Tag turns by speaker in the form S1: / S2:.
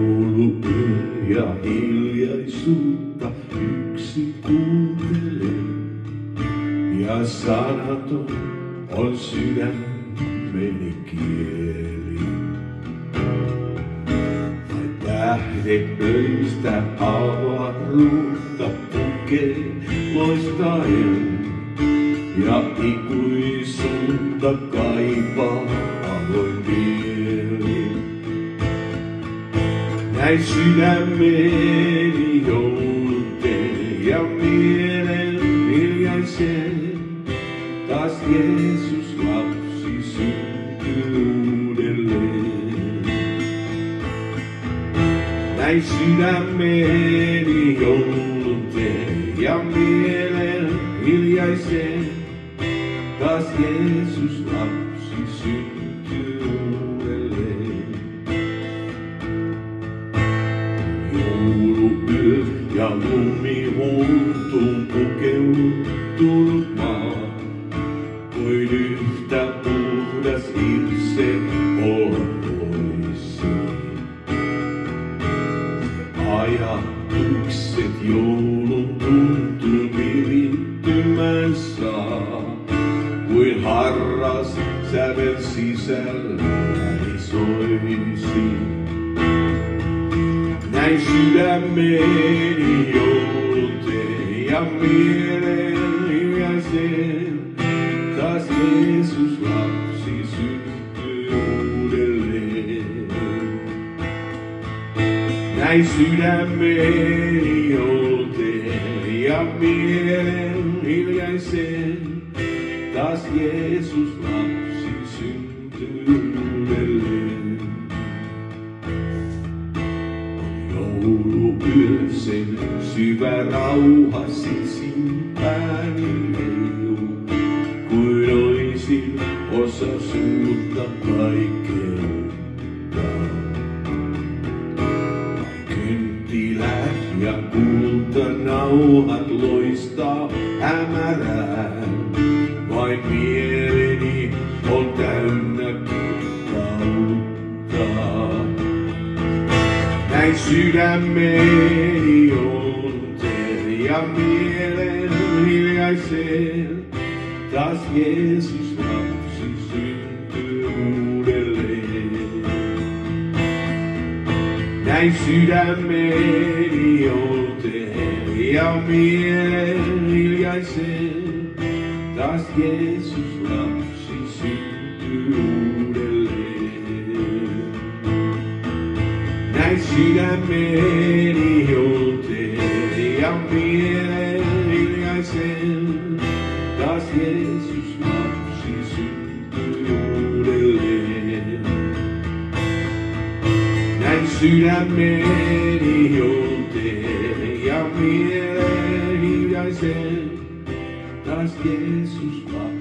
S1: Jouluyö ja hiljaisuutta yksin kuuntelen. Ja sanaton on sydämeni kieli. Vain tähdet pöistä avaruutta pukee loistaen. Ja ikuisuutta kaipaa avoin mieli. Näin sydämeni jouluteen ja mielen hiljaisen. Taas Jeesus lapsi syntyy uudelleen. Näin sydämeni jouluteen ja mielen hiljaisen. Taas Jeesus lapsi syntyy uudelleen. Jouluyö ja lumi huntuun pukeutunut maa. Kuin yhtä puhdas itse olla voisi. Ajatukset joulun tuntuun virittymään saa. Kuin harras sävel sisälläni soisi. Näin sydämeni jouluteen ja mielen hiljaisen. Taas Jeesus lapsi syntyy uudelleen. Näin sydämeni jouluteen ja mielen hiljaisen. Taas Jeesus lapsi syntyy uudelleen. Jouluyö sen syvä rauha sisimpääni leijuu. Kuin oisin osa suurta kaikkeutta. Kynttilät ja kultanauhat loistaa hämärään. Vain mieleni on täynnä kirkkautta. Näin sydämeni jouluteen ja mielen hiljaisen. Taas Jeesus lapsi syntyy uudelleen. Näin sydämeni jouluteen ja mielen hiljaisen. Taas Jeesus lapsi syntyy uudelleen. Näin sydämeni jouluteen ja mielen hiljaisen. Taas Jeesus lapsi syntyy uudelleen. Näin sydämeni jouluteen ja mielen hiljaisen. Taas Jeesus lapsi.